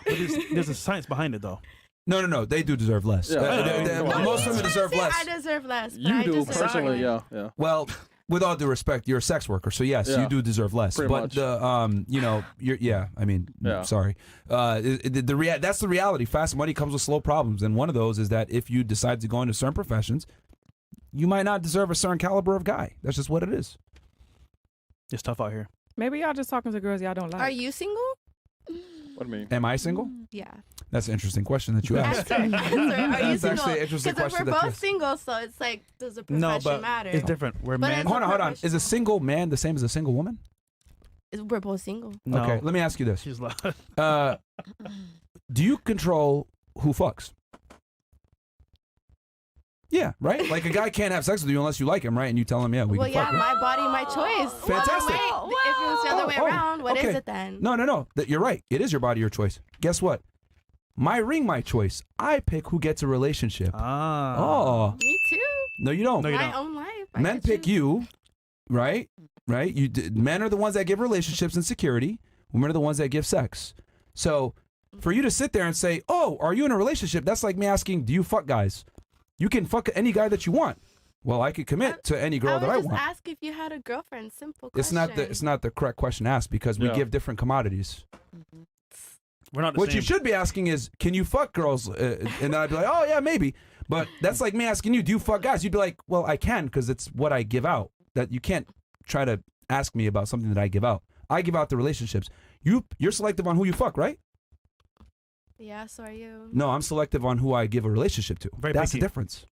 There's a science behind it, though. No. They do deserve less. Most women deserve less. I deserve less. You do personally, yeah. Well, with all due respect, you're a sex worker, so yes, you do deserve less. Pretty much. Sorry. That's the reality. Fast money comes with slow problems, and one of those is that if you decide to go into certain professions, you might not deserve a certain caliber of guy. That's just what it is. It's tough out here. Maybe y'all just talking to girls y'all don't like. Are you single? What do you mean? Am I single? Yeah. That's an interesting question that you asked. Are you That's single? actually an interesting Because question. we're both single, so it's like, does the profession matter? It's different. We're men. Hold on. Is a single man the same as a single woman? We're both single. No. Okay, let me ask you this. She's like, do you control who fucks? Yeah, right? Like a guy can't have sex with you unless you like him, right? And you tell him, yeah, we can fuck. My body, my choice. Fantastic. If it was the other way around, what is it then? No. You're right. It is your body, your choice. Guess what? My ring, my choice. I pick who gets a relationship. Oh. Me too. No, you don't. My own life. Men pick you, right? Right? Men are the ones that give relationships and security. Women are the ones that give sex. So for you to sit there and say, oh, are you in a relationship? That's like me asking, do you fuck guys? You can fuck any guy that you want. Well, I could commit to any girl that I want. Just ask if you had a girlfriend. Simple question. It's not the correct question to ask because we give different commodities. We're not the What same. you should be asking is, can you fuck girls? And then I'd be like, oh yeah, maybe. But that's like me asking you, do you fuck guys? You'd be like, well, I can because it's what I give out. That you can't try to ask me about something that I give out. I give out the relationships. You're selective on who you fuck, right? Yeah, so are you. No, I'm selective on who I give a relationship to. That's the difference.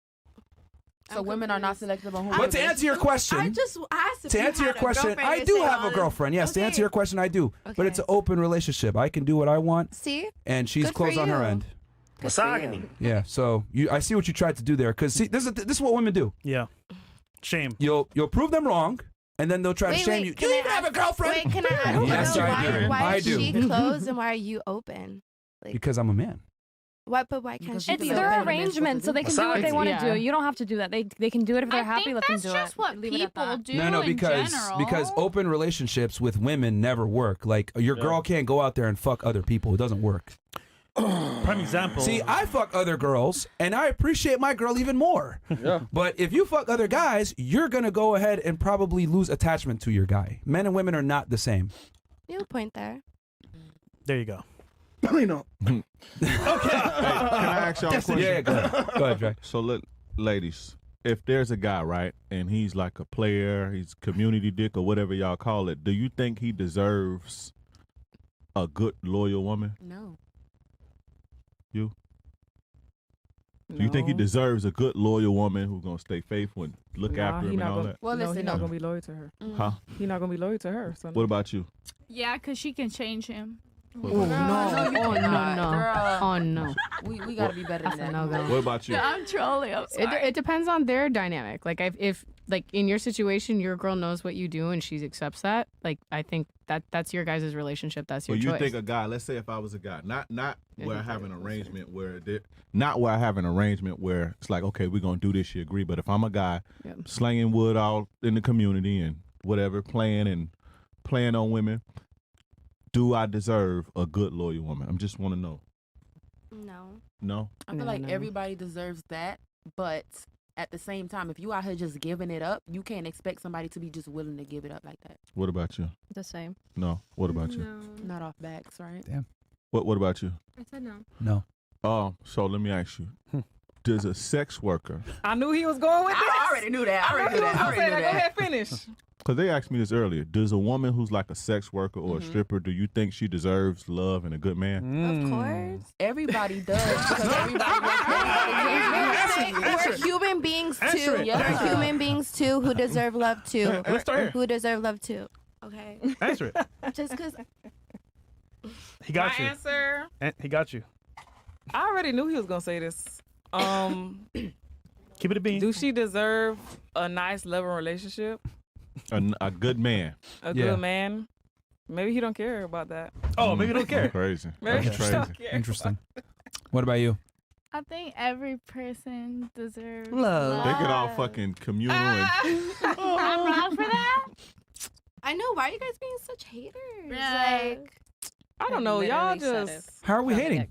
So women are not selective on who. But to answer your question, I just asked if to you answer your had a question, girlfriend, I you do say, have a girlfriend. Yes, to answer your question, I do. But it's an open relationship. I can do what I want. See? And she's Good closed for on her you. end. Misogyny. Yeah. So I see what you tried to do there. Because see, this is what women do. Yeah. Shame. You'll prove them wrong, and then they'll try to shame you. You even have a girlfriend. Wait, can I ask? Yes, I do. Why I is she do. closed and why are you open? Because I'm a man. But why can't she? It's their arrangement, so they can do what they want to do. You don't have to do that. They can do it if they're happy. Let them do it. That's just what people do No, in because general. open relationships with women never work. Like your girl can't go out there and fuck other people. It doesn't work. Prime example. See, I fuck other girls, and I appreciate my girl even more. Yeah. But if you fuck other guys, you're gonna go ahead and probably lose attachment to your guy. Men and women are not the same. You have a point there. There you go. You know. Okay. Hey, can I ask y'all a question? Yeah, go ahead, Dre. So look, ladies, if there's a guy, right, and he's like a player, he's community dick or whatever y'all call it, do you think he deserves a good, loyal woman? No. You? Do you think he deserves a good, loyal woman who's gonna stay faithful and look after him and all that? Well, listen, he's not gonna be loyal to her. Huh? He's not gonna be loyal to her. So What about you? Yeah, because she can change him. Oh no. We gotta be better than that. No go. What about you? I'm trolling. I'm sorry. It depends on their dynamic. Like if like in your situation, your girl knows what you do and she accepts that. Like I think that's your guys' relationship. That's your Well, you choice. think a guy? Let's say if I was a guy, not where I have an arrangement where it's like, okay, we're gonna do this. You agree? But if I'm a guy slanging wood out in the community and whatever, playing on women, do I deserve a good, loyal woman? I just want to know. No. No. I feel like everybody deserves that, but at the same time, if you out here just giving it up, you can't expect somebody to be just willing to give it up like that. What about you? The same. No. What about you? Not off backs, right? Damn. What about you? I said no. No. Oh, so let me ask you. Does a sex worker? I knew he was going with this. I already knew that. I already knew that. Go ahead, finish. Because they asked me this earlier. Does a woman who's like a sex worker or a stripper, do you think she deserves love and a good man? Of course. Everybody does because everybody We're human beings too. Yeah. We're human beings too who deserve love too. Let's start here. Who deserve love too. Okay. Answer it. Just because. He got you. Answer. He got you. I already knew he was gonna say this. Keep it a bean. Do she deserve a nice, loving relationship? A good man. A good man? Maybe he don't care about that. Oh, maybe he don't care. Crazy. Maybe That's he crazy. don't care. Interesting. What about you? I think every person deserves Love. They get all fucking communal and I'm wrong for that? I know. Why are you guys being such haters? Yeah. Like, I don't know. Y'all just. How are we hating?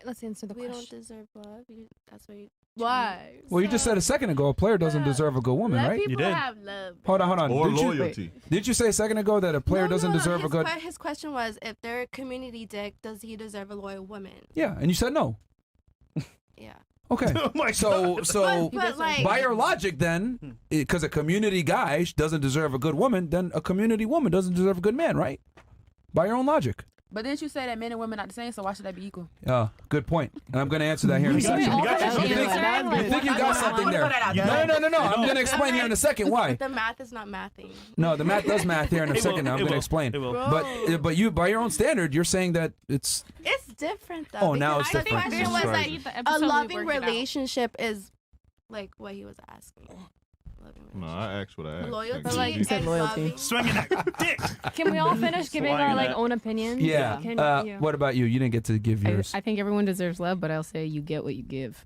Let's answer the We don't question. deserve love. That's what you. Why? Well, you just said a second ago a player doesn't deserve a good woman, Let right? people You did. have love. Hold on. Or Did you- loyalty. Did you say a second ago that a player doesn't deserve a good? His question was, if they're a community dick, does he deserve a loyal woman? Yeah, and you said no. Yeah. Okay. Oh my So But like, by your logic, then, because a community guy doesn't deserve a good woman, then a community woman doesn't deserve a good man, right? By your own logic. But didn't you say that men and women are not the same? So why should they be equal? Good point. And I'm going to answer that here in a second. You got You think you got something there? No. I'm going to explain here in a second why. the math is not mathing. No, the math does math here in a It second. will. I'm It going to will. explain. It will. But you, by your own standard, you're saying that it's. It's different though. Oh, now because it's the different. question was Crazy. like a loving relationship is like what he was asking. Loving No, relationship. I asked what I asked. Loyalty Thank and you. said loyalty. loving- Swinging that dick. Can we all finish giving our like own opinions? Yeah. Can, What about you? You didn't get to give yours. I think everyone deserves love, but I'll say you get what you give.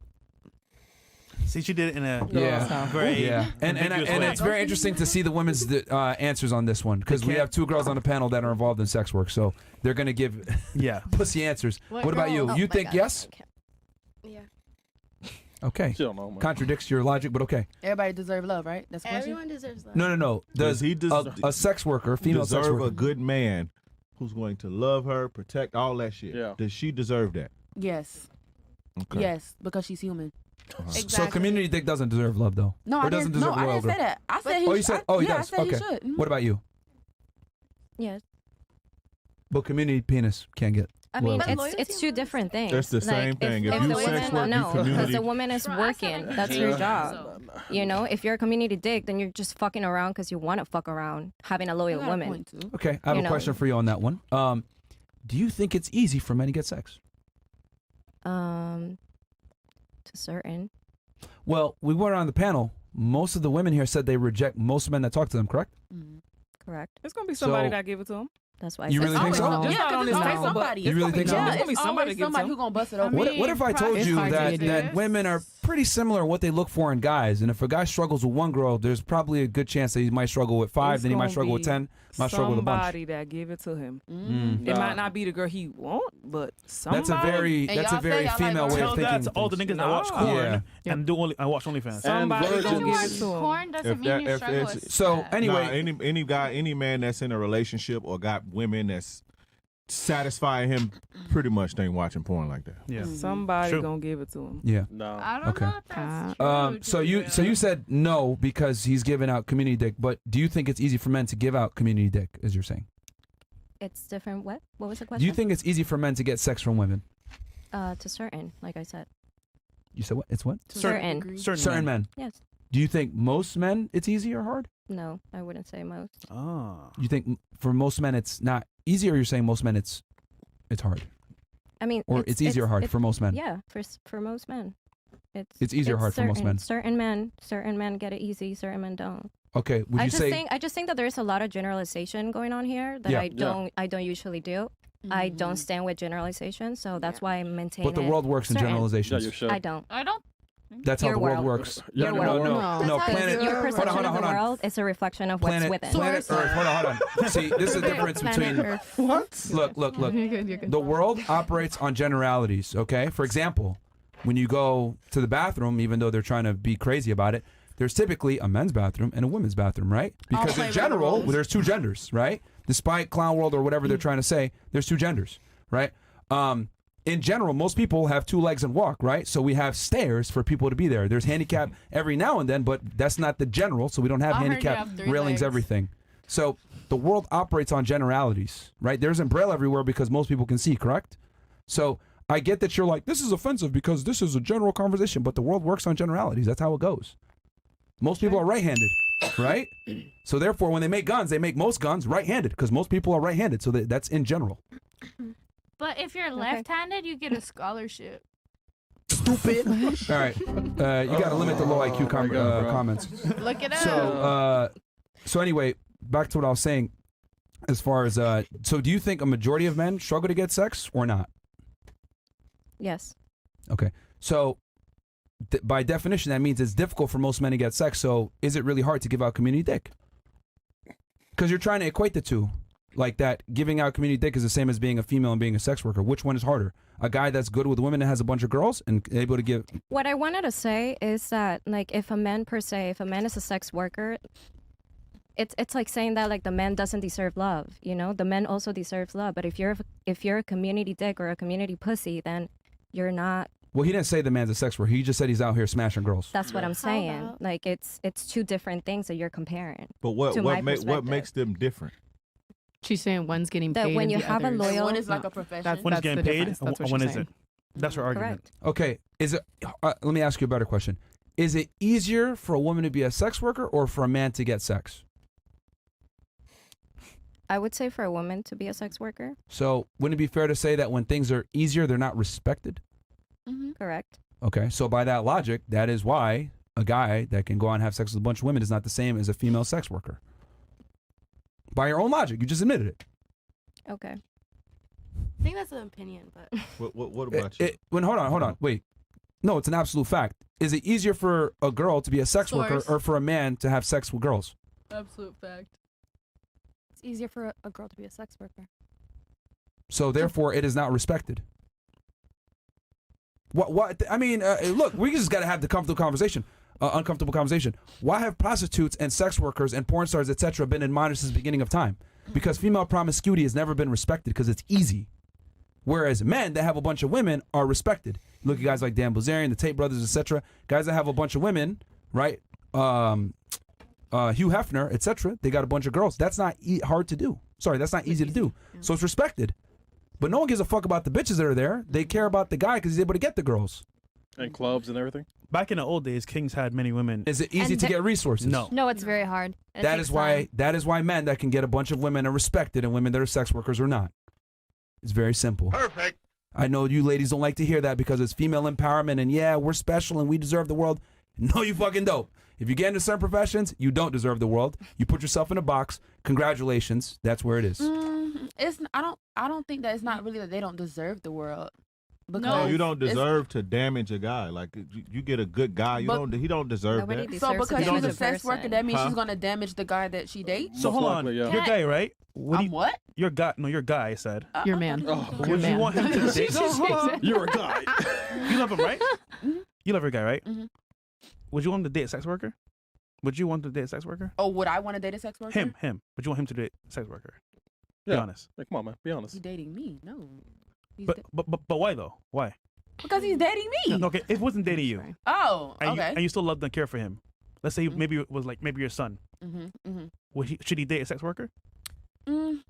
See, she did it in a Yeah. very And ambiguous way. it's very interesting to see the women's answers on this one because we have two girls on the panel that are involved in sex work, so they're going to give pussy answers. What about you? Oh You my think God. yes? Yeah. Okay. Still no, man. Contradicts your logic, but okay. Everybody deserve love, right? That's the question. Everyone deserves love. No. Does he a sex worker, female sex deserve worker, a good man who's going to love her, protect all that shit? Yeah. Does she deserve that? Yes. Okay. Yes, because she's human. So community dick doesn't deserve love though. No, or I doesn't didn't. No, deserve I a loyal didn't say girl. that. I said he. Oh, you said. Oh, he yeah, does. I said Okay. he should. Mhm. What about you? Yes. But community penis can't get. I mean, loyalty. it's two different things. That's the same thing. If If you the sex woman, work, you no, because community. the woman is working. That's her job. You know, if you're a community dick, then you're just fucking around because you want to fuck around, having a loyal woman. Okay, I have You a know. question for you on that one. Do you think it's easy for men to get sex? To certain. Well, we went around the panel. Most of the women here said they reject most men that talk to them. Correct? Correct. It's gonna be somebody So- that give it to him. That's why. I You said really think so? no. Just not on this table, but somebody. You really think so? Yeah, There's gonna be it's somebody always to give somebody some. who gonna bust it open. What if I told it's you hard to that, do. that women are pretty similar in what they look for in guys, and if a guy struggles with one girl, there's probably a good chance that he might struggle with five, It's then he might gonna struggle with be 10, might struggle with a bunch. Somebody that give it to him. Mm. It might not be the girl he want, but somebody. That's a very female way Tell of that thinking. to all the niggas that watch No. corn Yeah. and I watch OnlyFans. Somebody virgins. gonna give it Watch to him. corn doesn't If mean that- you if struggle it's- with So that. anyway, Nah, any guy, any man that's in a relationship or got women that's satisfying him, pretty much ain't watching porn like that. Yeah. Somebody True. gonna give it to him. yeah. No. I don't Okay. know if that's true. So you said no because he's giving out community dick, but do you think it's easy for men to give out community dick, as you're saying? It's different. What? What was the question? Do you think it's easy for men to get sex from women? To certain, like I said. You said what? It's what? Certain. Certain men. Yes. Do you think most men it's easy or hard? No, I wouldn't say most. Ah. You think for most men it's not easy, or you're saying most men it's hard? I mean, Or it's easy or hard for most men? Yeah, for most men, It's easy or hard for most men? Certain men get it easy. Certain men don't. Okay. Would I you just say? think I just think that there's a lot of generalization going on here that Yeah. I don't usually do. I don't stand with generalization, so that's why I maintain. But the world works in certain. generalizations. Yeah, you should. I don't. I don't. That's how Your the world world. works. Your world. No. Planet. Your perception hold of the on. world is a reflection of what's Planet within. Earth. Hold on. See, this is the difference Planet between. Earth. What? Look. You're good, you're good. The world operates on generalities, okay? For example, when you go to the bathroom, even though they're trying to be crazy about it, there's typically a men's bathroom and a women's bathroom, right? Because in general, there's two genders, right? Despite clown world or whatever they're trying to say, there's two genders, right? In general, most people have two legs and walk, right? So we have stairs for people to be there. There's handicap every now and then, but that's not the general, so we don't have I heard you handicap have 3 railings, legs. everything. So the world operates on generalities, right? There's Braille everywhere because most people can see, correct? So I get that you're like, this is offensive because this is a general conversation, but the world works on generalities. That's how it goes. Most people are right-handed, right? So therefore, when they make guns, they make most guns right-handed because most people are right-handed. So that's in general. But if you're left-handed, you get a scholarship. Stupid. All right. You got to limit the low IQ comments. Look it up. So anyway, back to what I was saying. As far as so, do you think a majority of men struggle to get sex or not? Yes. Okay. So by definition, that means it's difficult for most men to get sex. So is it really hard to give out community dick? Because you're trying to equate the two. like that giving out community dick is the same as being a female and being a sex worker. Which one is harder? A guy that's good with women and has a bunch of girls and able to give. What I wanted to say is that, like, if a man is a sex worker, it's like saying that, like, the man doesn't deserve love. You know, the men also deserves love. But if you're a community dick or a community pussy, then you're not. Well, he didn't say the man's a sex worker. He just said he's out here smashing girls. That's what I'm saying. Like, it's two different things that you're comparing. But what to my what makes them different? She's saying one's getting paid. That when and you the have a other's- loyal, One is like a profession. One is getting the paid, difference. That's what and one she's isn't. saying. That's her argument. correct. Okay, is it? Let me ask you a better question. Is it easier for a woman to be a sex worker or for a man to get sex? I would say for a woman to be a sex worker. So wouldn't it be fair to say that when things are easier, they're not respected? Correct. Okay, so by that logic, that is why a guy that can go out and have sex with a bunch of women is not the same as a female sex worker. By your own logic, you just admitted it. Okay. I think that's an opinion, but What about you? Hold on, wait. No, it's an absolute fact. Is it easier for a girl to be a sex worker Source. or for a man to have sex with girls? Absolute fact. it's easier for a girl to be a sex worker. So therefore, it is not respected. What? I mean, look, we just got to have the uncomfortable conversation. Why have prostitutes and sex workers and porn stars, etc., been admonished since the beginning of time? Because female promiscuity has never been respected because it's easy. Whereas men that have a bunch of women are respected. Look at guys like Dan Bilzerian, the Tate brothers, etc. Guys that have a bunch of women, right? Hugh Hefner, etc. They got a bunch of girls. That's not hard to do. Sorry, that's not easy to do. So it's respected. But no one gives a fuck about the bitches that are there. They care about the guy because he's able to get the girls. And clubs and everything. Back in the old days, kings had many women. Is it easy And to the- get resources? No. No, it's very hard. It That takes is why time. men that can get a bunch of women are respected and women that are sex workers are not. It's very simple. Perfect. I know you ladies don't like to hear that because it's female empowerment and yeah, we're special and we deserve the world. No, you fucking don't. If you get into certain professions, you don't deserve the world. You put yourself in a box. Congratulations. That's where it is. I don't think that it's not really that they don't deserve the world. Because No, you don't it's- deserve to damage a guy. Like you get a good guy, he don't deserve Nobody that. deserves So to because damage she's a a sex worker, person. that means Huh? she's gonna damage the guy that she dates. So hold on, likely, yeah. you're gay, right? What do I'm you, what? You're guy. No, you're guy. I said. Your man. Oh, Your Would you man. want him to date? you're a guy. You love him, right? You love your guy, right? Mhm. Would you want him to date a sex worker? Would you want to date a sex worker? Oh, would I want to date a sex worker? Him. Would you want him to date a sex worker? Be Yeah. honest. Hey, come on, man. Be honest. He's dating me. No. He's But why though? Why? because he's dating me. No, okay, if it wasn't dating you, Oh, and okay. you still loved and care for him. Let's say maybe it was like maybe your son. Should he date a sex worker? Mm,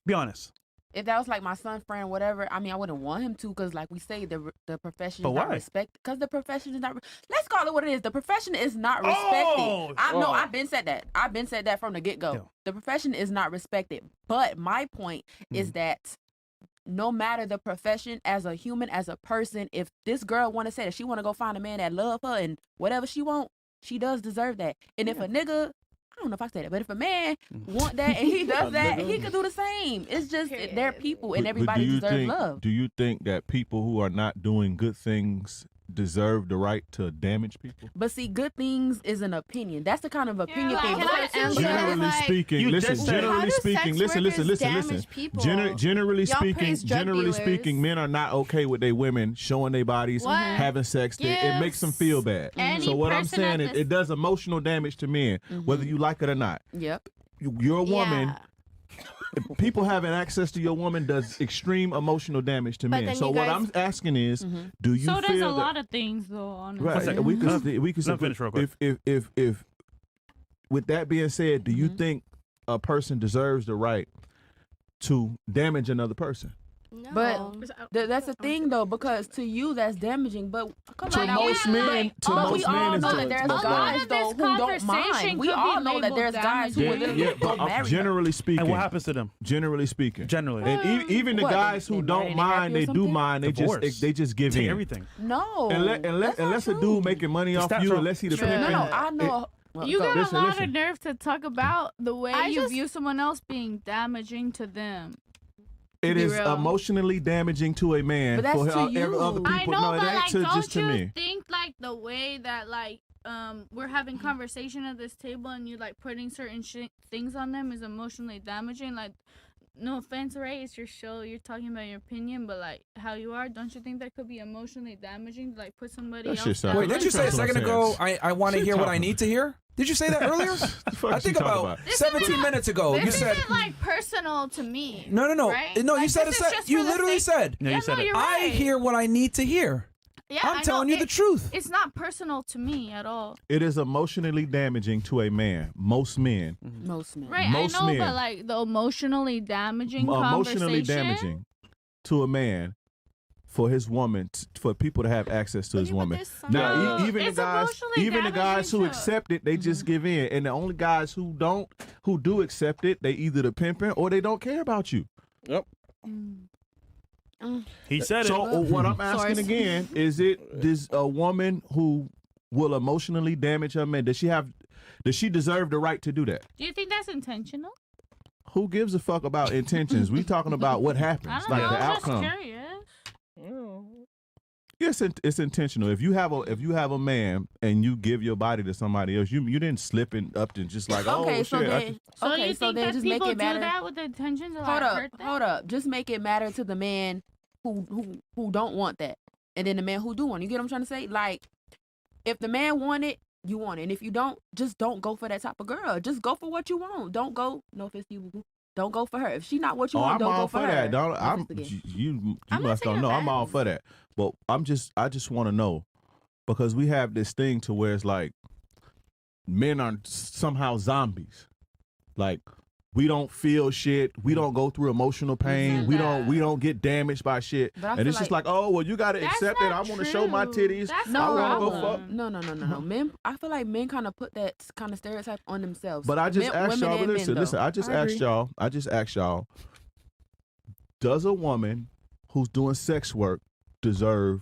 Be honest. if that was like my son, friend, whatever, I mean, I wouldn't want him to, because like we say, the profession But is not why? respected. Because the profession is not. Let's call it what it is. The profession is not respected. Oh! No, I've been said that. I've been said that from the get go. Yeah. The profession is not respected. But my point is that no matter the profession, as a human, as a person, if this girl want to say that she want to go find a man that love her and whatever she want, she does deserve that. And if a nigga, I don't know if I say that, but if a man want that and he does that, he could do the same. It's just they're people and But everybody do you deserves think, love. Do you think that people who are not doing good things deserve the right to damage people? But see, good things is an opinion. That's the kind of opinion like, thing. can I answer? Generally Like, speaking, you listen. just said- Generally How do speaking, sex listen. workers damage people? Generally Y'all speaking, praise drug generally dealers. speaking, men are not okay with their women showing their bodies, What? having sex. It makes them feel bad. Any So what I'm person saying at is, this- it does emotional damage to men, whether you like it or not. Yep. You're a woman. Yeah. People having access to your woman does extreme emotional damage to But men. then So you what guys- I'm asking is, do you So feel does a that, lot of things, though. Honestly. right? second. We could Let me say, finish real quick. if with that being said, do you think a person deserves the right to damage another person? No. But that's the thing, though, because to you that's damaging. But come To on, now, most men, to we most all men, know it's that the- there's most A lot guys of though this who don't mind. conversation We could all be know that labeled there's guys who damaging. would literally go marry her. generally speaking, And what happens to them? generally speaking, Generally, and even the What, guys they who married don't and mind, happy or they do something? mind. Divorce. They just give take in. everything. No, Unless a dude making money The off stats you, are- unless he the True. no, pimping. no, I know. Well, You go. got Listen, a lot listen. of nerve to talk about the way I you just- view someone else being damaging to them. It be is real. emotionally damaging to a man But that's for to other you. people. I know, no, it but ain't like, to, don't just to you me. think like the way that like we're having conversation at this table and you like putting certain things on them is emotionally damaging? Like no offense, right? It's your show. You're talking about your opinion, but like how you are, don't you think that could be emotionally damaging to like put somebody That else shit sound- down? Wait, didn't you say a That's what I'm second ago? saying. I want to Shit hear what I talking need to hear. Did you say that earlier? I think about This 17 isn't- minutes ago. You This said isn't like personal to me. no. right? No, you Like, said this it. is just You for the literally sake- said. No, you said it. you're I right. hear what I need to hear. Yeah, I'm I telling know. you the truth. It's not personal to me at all. It is emotionally damaging to a man. Most men. Most men. Right, Most I know, men. but like the emotionally damaging Emotionally conversation. damaging to a man for his woman, for people to have access to his woman. Now, No, even the it's guys, emotionally even the guys who damaging to- accept it, they just give in, and the only guys who do accept it, they either the pimping or they don't care about you. Yep. He said So it. what I'm asking Source. again is, does a woman who will emotionally damage her man, does she deserve the right to do that? Do you think that's intentional? Who gives a fuck about intentions? We talking about what I happens, don't like know. the I was just outcome. curious. Yes, it's intentional. If you have a man and you give your body to somebody else, you didn't slip in up to just like, Okay, oh so shit. then, So okay, you so think then that just make people it matter. do that with the intention to Hold like up, hurt them? hold up. Just make it matter to the man who don't want that, and then the man who do want it. You get what I'm trying to say? Like, if the man want it, you want it, and if you don't, just don't go for that type of girl. Just go for what you want. Don't go. No offense to you, boo-boo. Don't go for her. If she not what you Oh, want, I'm don't all go for her. that. Don't, No I'm, offense again. you I'm not must saying don't know. a I'm bad all thing. for that. But I just want to know, because we have this thing to where it's like men are somehow zombies. Like, we don't feel shit. We don't go through emotional pain. We don't get damaged by shit. But I And feel it's just like, oh well, you gotta That's accept it. I not want to show my true. titties. That's I the want to go problem. fuck. No. Men, I feel like men kind of put that kind of stereotype on themselves. But I just Men, asked women y'all. and But men, listen. though. I just I asked y'all. Does a woman who's doing sex work deserve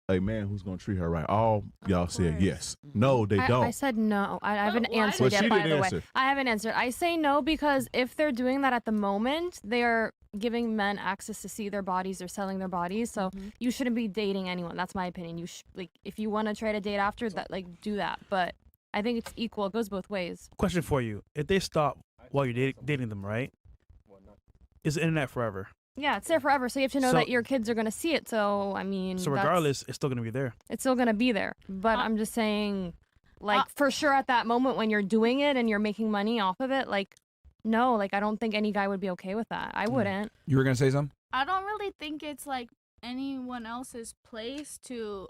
a man who's gonna treat her right? All y'all said course. yes. No, they don't. I said no. I haven't why answered Well, yet, she by didn't the way. answer. I haven't answered. I say no because if they're doing that at the moment, they are giving men access to see their bodies. They're selling their bodies. So you shouldn't be dating anyone. That's my opinion. You like if you want to try to date after that, like do that. But I think it's equal. It goes both ways. Question for you: if they stop while you're dating them, right? Is the internet forever? Yeah, it's there forever. So you have to know So- that your kids are gonna see it. So I mean, So that's- regardless, it's still gonna be there. it's still gonna be there. But I'm just saying, like for sure at that moment when you're doing it and you're making money off of it, like no, like I don't think any guy would be okay with that. I wouldn't. You were gonna say something? I don't really think it's like anyone else's place to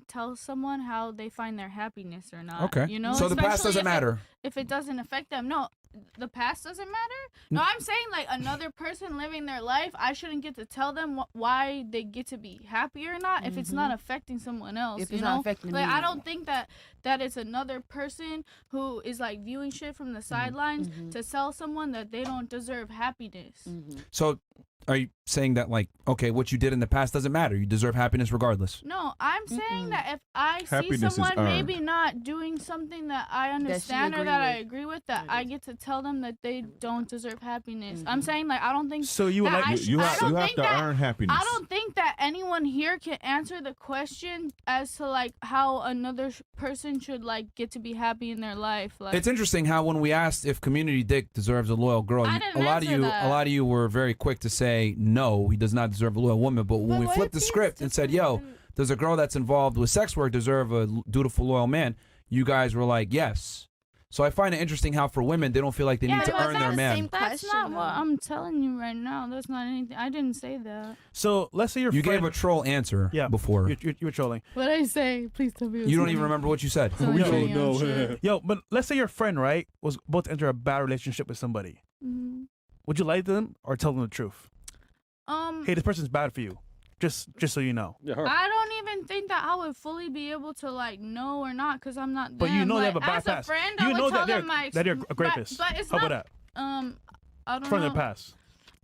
tell someone how they find their happiness or not. Okay. You know, So the past especially doesn't if matter. if it doesn't affect them. No, the past doesn't matter. No, I'm saying like another person living their life, I shouldn't get to tell them why they get to be happy or not if it's not affecting someone else. If you it's know? not affecting like me. I don't think that it's another person who is like viewing shit from the sidelines to tell someone that they don't deserve happiness. So are you saying that like, okay, what you did in the past doesn't matter? You deserve happiness regardless. No, I'm saying that if I Happiness see is someone earned. maybe not doing something that I understand or agree that I with. agree with, that I get to tell them that they don't deserve happiness. I'm saying like I don't think So you would that like I you- sh- You I have don't you have think to that- earn happiness. I don't think that anyone here can answer the question as to like how another person should like get to be happy in their life. Like It's interesting how when we asked if Community Dick deserves a loyal girl, I you- didn't a lot of answer you that. a lot of you were very quick to say no, he does not deserve a loyal woman. But when we flipped the script and said, "Yo, does a girl that's involved with sex work deserve a dutiful, loyal man?" You guys were like, "Yes." So I find it interesting how for women they don't feel like they need to but earn it's their not the man. same that's question, not what though. I'm telling you right now. That's not anything. I didn't say that. So let's say your You friend. gave a troll answer Yeah, before. You were trolling. What did I say? Please tell me. You don't even remember what you said. Something No, funny, I'm no. sure. Yo, but let's say your friend, right, was about to enter a bad relationship with somebody. Mhm. Would you lie to them or tell them the truth? Hey, this person's bad for you. Just so you know. Yeah, her. I don't even think that I would fully be able to like know or not because I'm not. But you them. know they like, have a bad as past. a friend, You I would know tell that they're them my that they're a rapist. But it's How not. about that? I don't From know. their past.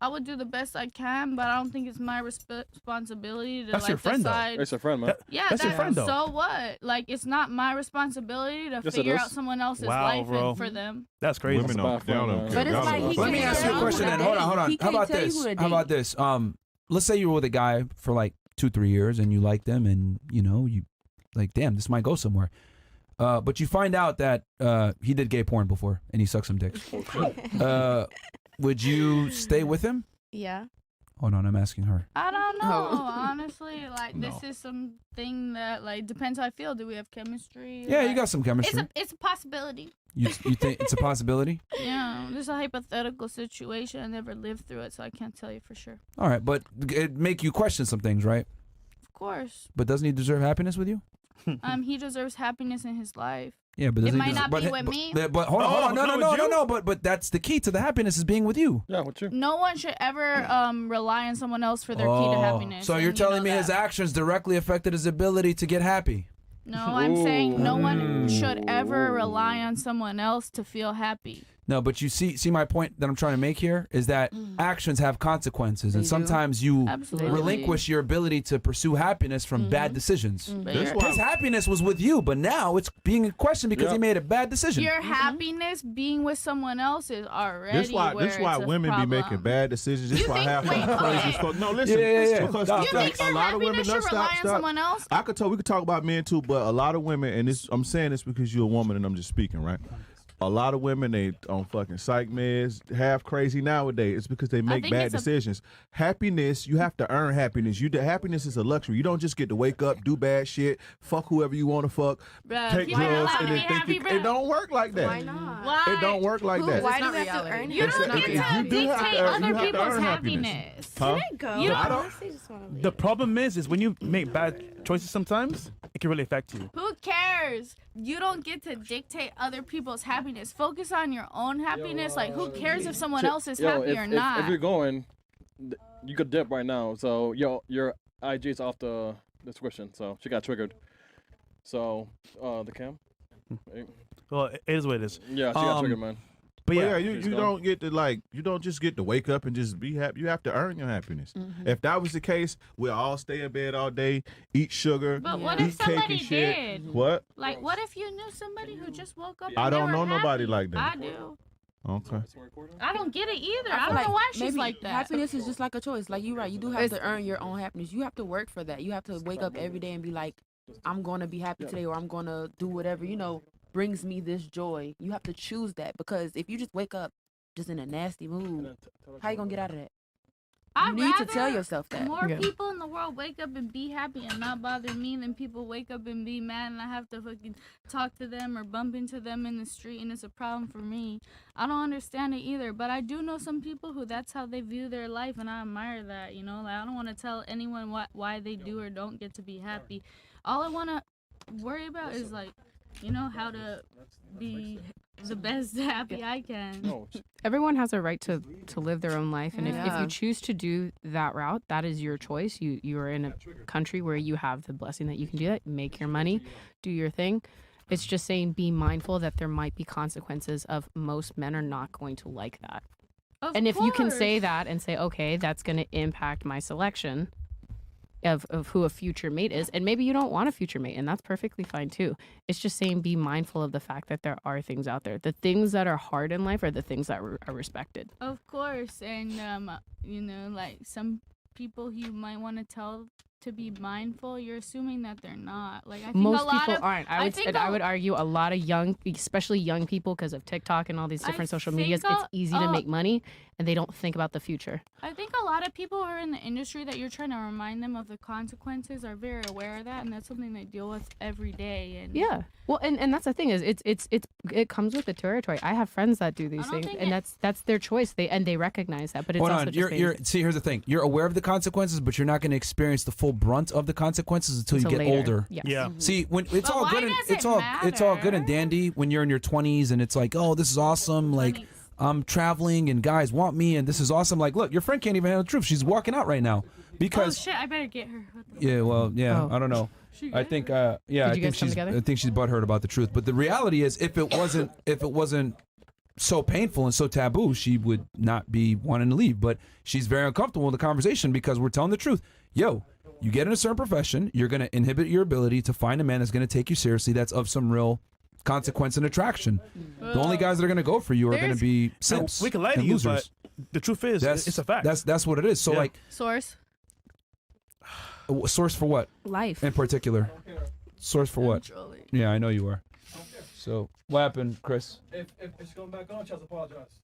I would do the best I can, but I don't think it's my responsibility to That's like your friend, though. decide. It's a friend, man. Yeah, That's your friend, though. So what? Like, it's not my responsibility to Yes, it figure is. out someone else's Wow, life bro. and for them. That's crazy. Women don't. But They don't care. it's Y'all like don't he care. Let me can't ask you a tell question who then. to Hold on, date. hold on. He How can't about tell you this? who to How about date. this? Let's say you were with a guy for like 2-3 years and you liked them and you like, damn, this might go somewhere. But you find out that he did gay porn before and he sucked some dick. would you stay with him? Yeah. Hold on, I'm asking her. I don't know. Oh. Honestly, like this is something that like depends how I feel. Do we have chemistry? Yeah, you Like, got some chemistry. It's a possibility. You think it's a possibility? Yeah, this is a hypothetical situation. I never lived through it, so I can't tell you for sure. All right, but it make you question some things, right? Of course. But doesn't he deserve happiness with you? He deserves happiness in his life. Yeah, but It doesn't he might not but, be with me. But hold on, Oh, no. But that's the key to the happiness is being with you. Yeah, with you. No one should ever rely on someone else for their key to happiness. So and you're you telling know me his that. actions directly affected his ability to get happy? No, I'm saying no one should ever rely on someone else to feel happy. No, but you see my point that I'm trying to make here is that actions have consequences, and They do. sometimes you Absolutely. relinquish your ability to pursue happiness from bad decisions. But That's your, why- His happiness was with you, but now it's being questioned because he made a bad decision. your happiness being with someone else is already This why where it's a women problem. be making bad decisions. This You why think- half wait, of them crazy okay. as fuck. No, listen. Yeah. Because Stop, You think a your lot of women. happiness No, should rely stop, on stop. someone else? I could tell we could talk about men too, but a lot of women, and this I'm saying this because you're a woman and I'm just speaking, right? A lot of women they on fucking psych meds, half crazy nowadays. It's because they make think bad it's a- decisions. Happiness, you have to earn happiness. Happiness is a luxury. You don't just get to wake up, do bad shit, fuck whoever you want to fuck, Bruh, take people are drugs, allowed and to then be think happy, it bruh. don't work like that. Why not? Why? It don't work like that. Why It's not do we have to reality. earn You it? don't get You to do have to dictate earn- other you have to people's earn happiness. happiness. Huh? You I don't. don't. The problem is when you make bad choices sometimes, it can really affect you. Who cares? You don't get to dictate other people's happiness. Focus on your own happiness. Like, who cares if someone else is happy or not? If you're going, you could dip right now. So your IG is off the description. So she got triggered. So the cam. Well, it is what it is. Yeah, she got triggered, man. But Well, yeah, you She's don't get to you don't just get to wake up and just be happy. You have to earn your happiness. If that was the case, we'll all stay in bed all day, eat sugar, But what eat if cake somebody and shit. did? What? Like, what if you knew somebody who just woke up? I and they don't were know nobody happy? like that. I do. Okay. I don't get it either. I I feel don't know why she's maybe like that. Happiness is just like a choice. Like you're right. You do have to earn your own happiness. You have to work for that. You have to wake up every day and be like, I'm gonna be happy today, or I'm gonna do whatever brings me this joy. You have to choose that, because if you just wake up just in a nasty mood, how you gonna get out of that? You I'd need to tell rather yourself that. More people in the world wake up and be happy and not bother me than people wake up and be mad and I have to fucking talk to them or bump into them in the street and it's a problem for me. I don't understand it either, but I do know some people who that's how they view their life, and I admire that, Like, I don't want to tell anyone why they do or don't get to be happy. All I want to worry about is, like, how to be the best happy I can. Everyone has a right to live their own life, and if Yeah. you choose to do that route, that is your choice. You are in a country where you have the blessing that you can do that. Make your money, do your thing. It's just saying be mindful that there might be consequences of most men are not going to like that. And if you can say that and say, okay, that's going to impact my selection of who a future mate is, and maybe you don't want a future mate, and that's perfectly fine too. It's just saying be mindful of the fact that there are things out there. The things that are hard in life are the things that are respected. Of course, and like some people you might want to tell to be mindful, you're assuming that they're not. Like, I think Most a lot people of, aren't. I would argue a lot of young, especially young people, because of TikTok and all these different social medias, think it's easy to make money, and they don't think about the future. I think a lot of people who are in the industry that you're trying to remind them of the consequences are very aware of that, and that's something they deal with every day. And Yeah. Well, and that's the thing is it comes with the territory. I have friends that do these things, and that's their choice. They recognize that, but it's Hold also on, just see, here's the thing. You're aware of the consequences, but you're not going to experience the full brunt of the consequences until you get later. older. Yes. Yeah. See, when it's But all why good and does it's it all good and matter? dandy when you're in your 20s and it's like, oh, this is awesome. Like, I'm traveling and guys want me and this is awesome. Like, look, your friend can't even handle the truth. She's walking out right now oh because shit, I better get her. yeah, well, yeah, Oh. I don't know. I think Did you guys come she's together? I think she's butthurt about the truth. But the reality is, if it wasn't so painful and so taboo, she would not be wanting to leave. But she's very uncomfortable with the conversation because we're telling the truth. Yo, you get in a certain profession, you're going to inhibit your ability to find a man that's going to take you seriously. That's of some real consequence and attraction. The only guys that are going to go for you are going to be simps. we can lie to and you, losers. but the truth is, it's a fact. That's what it is. So Yeah. like, Source. source for what Life. in particular? Source for what? Yeah, I know you are. So what happened, Chris? If it's going back on, just apologize.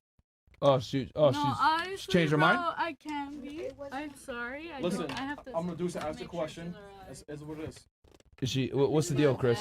Oh, she's honestly, changed her mind? I can't be. I'm sorry. Listen, I have to. I'm gonna do is ask the question. As what it is. Is she? What's the deal, Chris?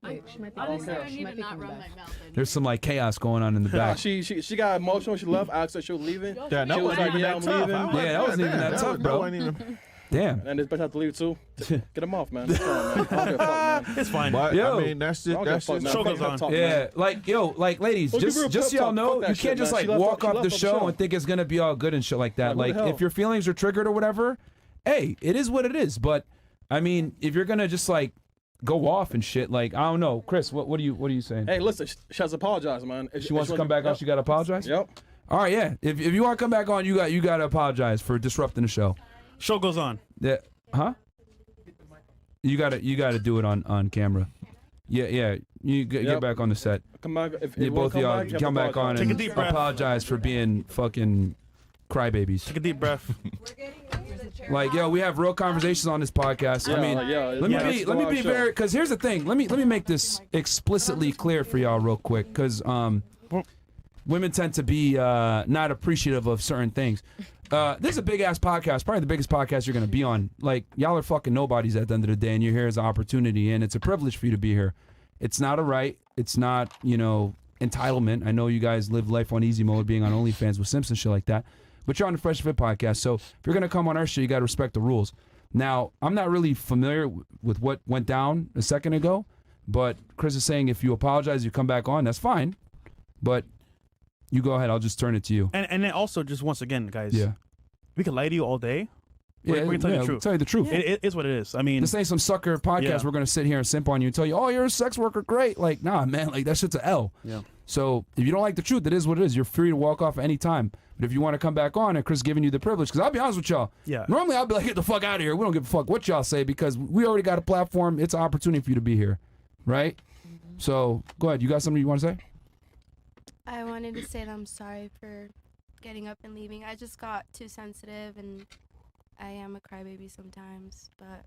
Honestly, I need to not run my mouth. There's some like chaos going on in the back. She got emotional. She left. I asked her she was leaving. Yeah, that She was wasn't like, even yeah, that I'm tough. leaving. Yeah, that wasn't even that tough, bro. wasn't even- Damn. And this bitch had to leave too. Get him off, man. Come on, man. I don't give a fuck, man. It's fine. But Yo. I mean, that's I don't give a just fuck, man. Show Fuck goes that on. talk, Yeah, man. like ladies, Well, give her a just so pep y'all talk. know, Fuck that you shit, can't just man. like She left walk off the the show show. and think it's gonna be all good and shit like that. Like, what Like the hell? if your feelings are triggered or whatever, hey, it is what it is. But I mean, if you're gonna just like go off and shit, like I don't know, Chris, what are you saying? Hey, listen, she has apologized, man. She wants to come back on. She got to apologize. Yep. All right, yeah. If you want to come back on, you got to apologize for disrupting the show. Show goes on. Yeah, huh? You got to do it on camera. Yeah. You get Yep. back on the set. Come back. If Yeah, you wanna both of y'all you have to come back on apologize. Take a and deep breath. apologize for being fucking crybabies. Take a deep breath. Like, yo, we have real conversations on this podcast. Yeah, I mean, like, yeah, let me yeah, be that's let me the be show. very, because here's the thing. Let me make this explicitly clear for y'all real quick, because women tend to be not appreciative of certain things. This is a big ass podcast, probably the biggest podcast you're gonna be on. Like, y'all are fucking nobodies at the end of the day, and you're here as an opportunity, and it's a privilege for you to be here. It's not a right. It's not, entitlement. I know you guys live life on easy mode, being on OnlyFans with Simpson shit like that. But you're on the Fresh Fit podcast, so if you're gonna come on our show, you gotta respect the rules. Now, I'm not really familiar with what went down a second ago, but Chris is saying if you apologize, you come back on, that's fine. But you go ahead, I'll just turn it to you. And then also, just once again, guys. Yeah. We can lie to you all day. Yeah, we can tell you the truth. Tell you the truth. It is what it is. I mean, This ain't some sucker podcast. Yeah. We're gonna sit here and simp on you and tell you, oh, you're a sex worker, great. Like, nah, man, like that shit's a L. Yeah. So if you don't like the truth, it is what it is. You're free to walk off any time. But if you want to come back on, and Chris giving you the privilege, because I'll be honest with y'all. Yeah. Normally I'll be like, get the fuck out of here. We don't give a fuck what y'all say because we already got a platform. It's an opportunity for you to be here, right? So go ahead. You got something you want to say? I wanted to say that I'm sorry for getting up and leaving. I just got too sensitive and I am a crybaby sometimes, but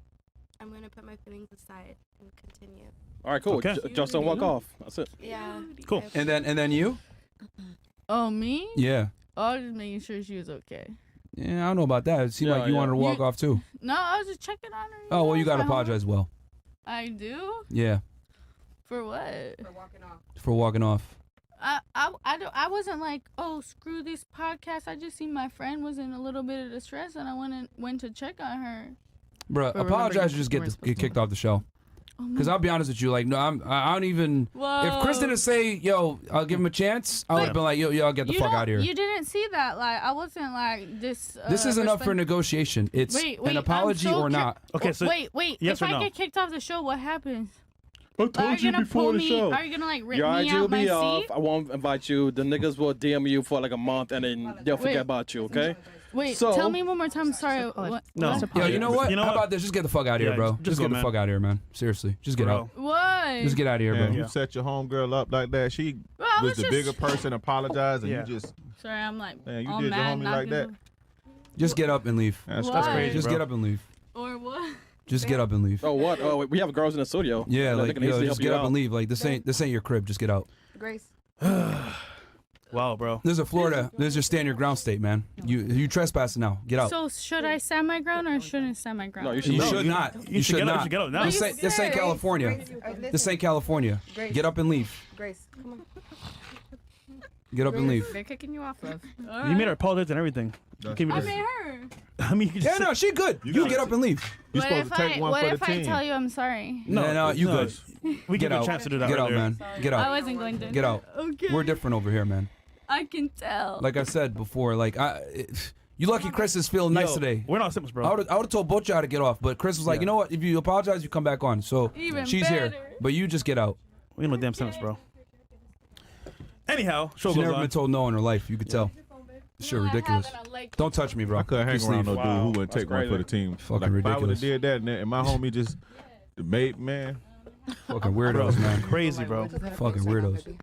I'm going to put my feelings aside and continue. All right, cool. Okay. Just don't walk off. That's it. Yeah. Cool. And then you? Oh, me? Yeah. Oh, I was just making sure she was okay. Yeah, I don't know about that. It seemed Yeah, like you yeah. wanted to walk off too. No, I was just checking on her. Oh, well, you know, got to at home. apologize well. I do? Yeah, For what? for walking off. I wasn't like, oh, screw this podcast. I just seen my friend was in a little bit of distress and I went to check on her. Bruh, But remember, apologize you or just weren't get supposed to. kicked off the show. Oh Because I'll be honest with you, like, no, I don't even. If Chris didn't say, yo, I'll give him a chance, I would have been like, yo, I'll get the fuck out of here. You didn't see that. Like, I wasn't like this. This isn't up for negotiation. It's Wait, an I'm apology so or not. Okay, so wait. yes If or I no? get kicked off the show, what happens? I Are told you you gonna before pull the me? show. Are you gonna like rip Your me IG out will my be seat? off. I won't invite you. The niggas will DM you for like a month and then they'll forget Wait. about you, okay? Wait, So- tell me one more time. Sorry. What? No. Yo, you know what? You know How what? about this? Just get the fuck out of here, Yeah, bro. just Just go, get the man. fuck out of here, man. Seriously. Just get Bro. out. What? Just get out of here, Man, bro. you Yeah. set your homegirl up like that. She Bro, I was was the just- bigger person, apologized, and Yeah. you just Sorry, I'm like Man, you all did your mad. homie not like that? gonna- Just get up and leave. that's That's crazy. crazy. Just bro. get up and leave. Or what? Just get up and leave. Oh, what? Oh, we have girls in the studio. Yeah, They like, can yo, easily just help get you up out. and leave. Like, this ain't your crib. Just get out. Grace. Wow, bro. This is a Florida. This is your stand your ground state, man. You trespassing now. Get out. So should I stand my ground or shouldn't stand my ground? No, you should You leave. should not. You should get up. not. You should get up now. This ain't California. This ain't California. Get up and leave. Grace, come on. Get up and leave. They're kicking you off, love. All You made her right. apologize and everything. That's Can we I just- made her. I mean, you can Yeah, just no, she good. You get up and leave. You're What supposed if to take one what for if the I team. tell you I'm sorry? No, you good. We Get give you a out. chance to do that. Get out, earlier. man. Get I out. wasn't going to. Get out. Okay. We're different over here, man. I can tell. Like I said before, like you lucky Chris is feeling nice Yo, today. We're not simps, bro. I would have told both y'all to get off, but Chris was like, Yeah. you know what? If you apologize, you come back on. So Even she's here, better. but you just get out. We ain't no damn simps, bro. Anyhow, show She's goes never on. been told no in her life. You could tell. Sure, ridiculous. Don't touch me, bro. I couldn't hang Just around leave. no dude who wouldn't That's take one for crazy. the team. Fucking like, if I would ridiculous. have did that, and my homie just made man. Fucking Bro, weirdos, man. crazy, bro. Fucking weirdos.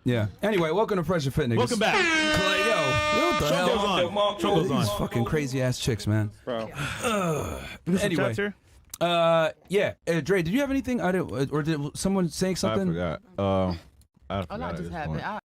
Yeah. Anyway, welcome to Fresh and Fit, niggas. Welcome back. Like, yo, what the Show hell? goes on. Show goes These on. fucking crazy ass chicks, man. Bro. We got some Anyway. chats here? Yeah. Dre, did you have anything? I didn't, or did someone saying I something? forgot. I forgot. Oh, no, at just this happened. point.